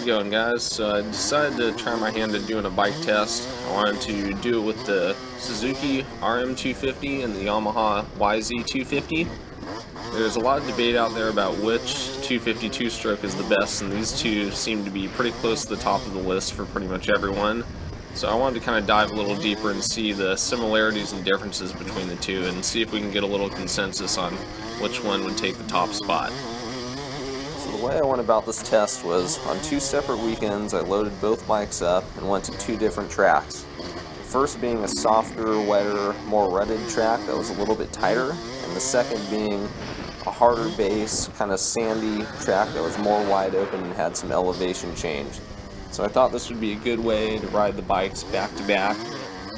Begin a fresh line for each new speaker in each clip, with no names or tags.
it going, guys? So I decided to try my hand at doing a bike test. I wanted to do it with the Suzuki RM250 and the Yamaha YZ250. There's a lot of debate out there about which 250 two-stroke is the best, and these two seem to be pretty close to the top of the list for pretty much everyone. So I wanted to kind of dive a little deeper and see the similarities and differences between the two and see if we can get a little consensus on which one would take the top spot. So the way I went about this test was on 2 separate weekends I loaded both bikes up and went to 2 different tracks. The first being a softer, wetter, more rutted track that was a little bit tighter, and the second being a harder base, kind of sandy track that was more wide open and had some elevation change. So I thought this would be a good way to ride the bikes back to back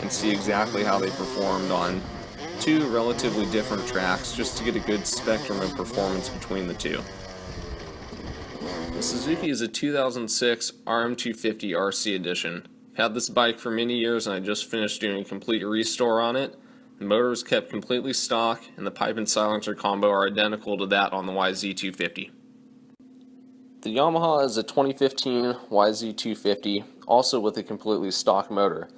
and see exactly how they performed on 2 relatively different tracks, just to get a good spectrum of performance between the two. The Suzuki is a 2006 RM250 RC Edition. I've had this bike for many years and I just finished doing a complete restore on it. The motor is kept completely stock and the pipe and silencer combo are identical to that on the YZ250. The Yamaha is a 2015 YZ250, also with a completely stock motor.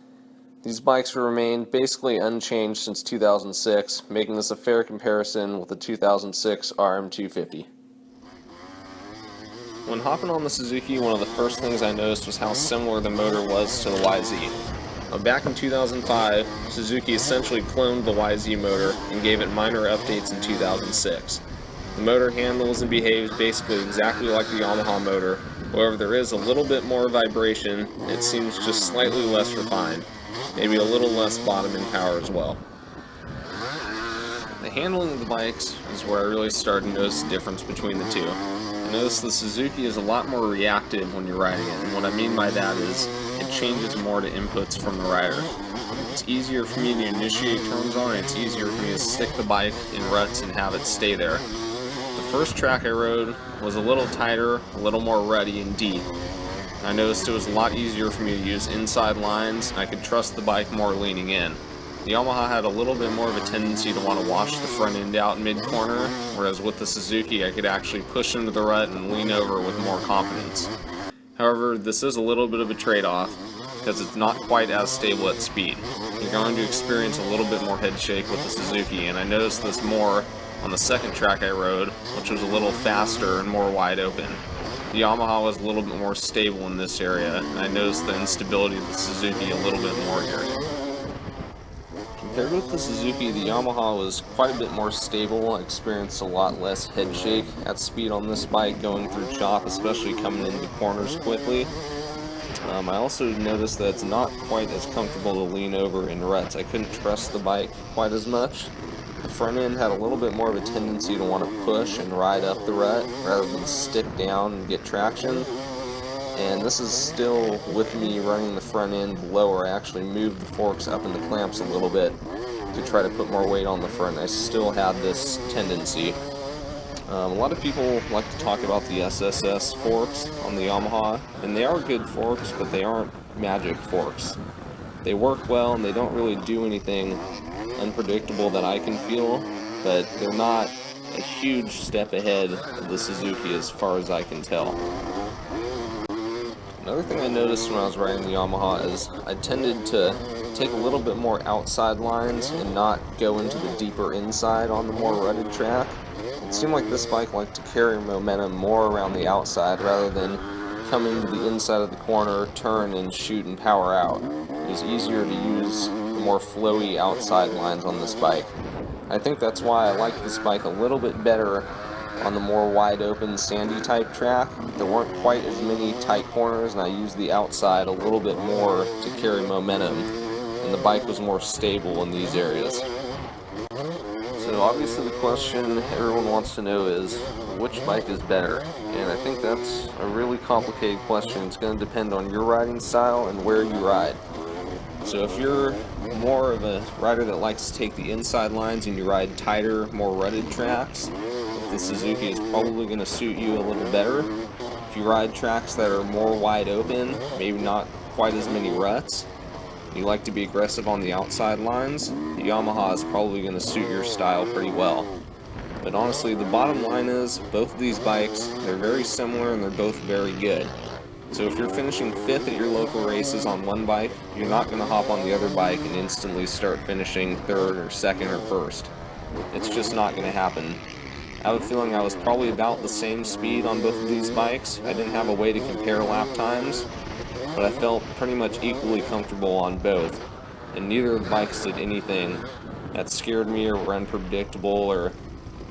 These bikes have remained basically unchanged since 2006, making this a fair comparison with the 2006 RM250. When hopping on the Suzuki, one of the first things I noticed was how similar the motor was to the YZ. Back in 2005, Suzuki essentially cloned the YZ motor and gave it minor updates in 2006. The motor handles and behaves basically exactly like the Yamaha motor, however there is a little bit more vibration, and it seems just slightly less refined, maybe a little less bottom end power as well. The handling of the bikes is where I really started to notice the difference between the two. I noticed the Suzuki is a lot more reactive when you're riding it, and what I mean by that is it changes more to inputs from the rider. It's easier for me to initiate turns on it, it's easier for me to stick the bike in ruts and have it stay there. The first track I rode was a little tighter, a little more rutty and deep. I noticed it was a lot easier for me to use inside lines, and I could trust the bike more leaning in. The Yamaha had a little bit more of a tendency to want to wash the front end out mid-corner, whereas with the Suzuki I could actually push into the rut and lean over with more confidence. However, this is a little bit of a trade-off, because it's not quite as stable at speed. You're going to experience a little bit more head shake with the Suzuki, and I noticed this more on the second track I rode, which was a little faster and more wide open. The Yamaha was a little bit more stable in this area, and I noticed the instability of the Suzuki a little bit more here. Compared with the Suzuki, the Yamaha was quite a bit more stable. I experienced a lot less head shake at speed on this bike going through chop, especially coming into corners quickly. I also noticed that it's not quite as comfortable to lean over in ruts. I couldn't trust the bike quite as much. The front end had a little bit more of a tendency to want to push and ride up the rut rather than stick down and get traction. And this is still with me running the front end lower. I actually moved the forks up in the clamps a little bit to try to put more weight on the front. I still had this tendency. A lot of people like to talk about the SSS forks on the Yamaha, and they are good forks, but they aren't magic forks. They work well and they don't really do anything unpredictable that I can feel, but they're not a huge step ahead of the Suzuki as far as I can tell. Another thing I noticed when I was riding the Yamaha is I tended to take a little bit more outside lines and not go into the deeper inside on the more rutted track. It seemed like this bike liked to carry momentum more around the outside rather than come into the inside of the corner, turn and shoot and power out. It was easier to use the more flowy outside lines on this bike. I think that's why I like this bike a little bit better on the more wide open sandy type track. There weren't quite as many tight corners and I used the outside a little bit more to carry momentum, and the bike was more stable in these areas. So obviously the question everyone wants to know is, which bike is better? And I think that's a really complicated question. It's going to depend on your riding style and where you ride. So if you're more of a rider that likes to take the inside lines and you ride tighter, more rutted tracks, the Suzuki is probably going to suit you a little better. If you ride tracks that are more wide open, maybe not quite as many ruts, you like to be aggressive on the outside lines, the Yamaha is probably going to suit your style pretty well. But honestly, the bottom line is, both of these bikes, they're very similar and they're both very good. So if you're finishing 5th at your local races on one bike, you're not going to hop on the other bike and instantly start finishing 3rd or 2nd or 1st. It's just not going to happen. I have a feeling I was probably about the same speed on both of these bikes. I didn't have a way to compare lap times, but I felt pretty much equally comfortable on both. And neither of the bikes did anything that scared me or were unpredictable or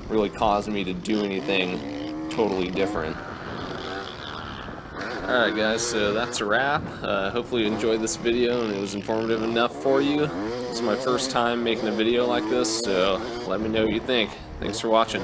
really caused me to do anything totally different. Alright guys, so that's a wrap. Hopefully you enjoyed this video and it was informative enough for you. This is my first time making a video like this, so let me know what you think. Thanks for watching.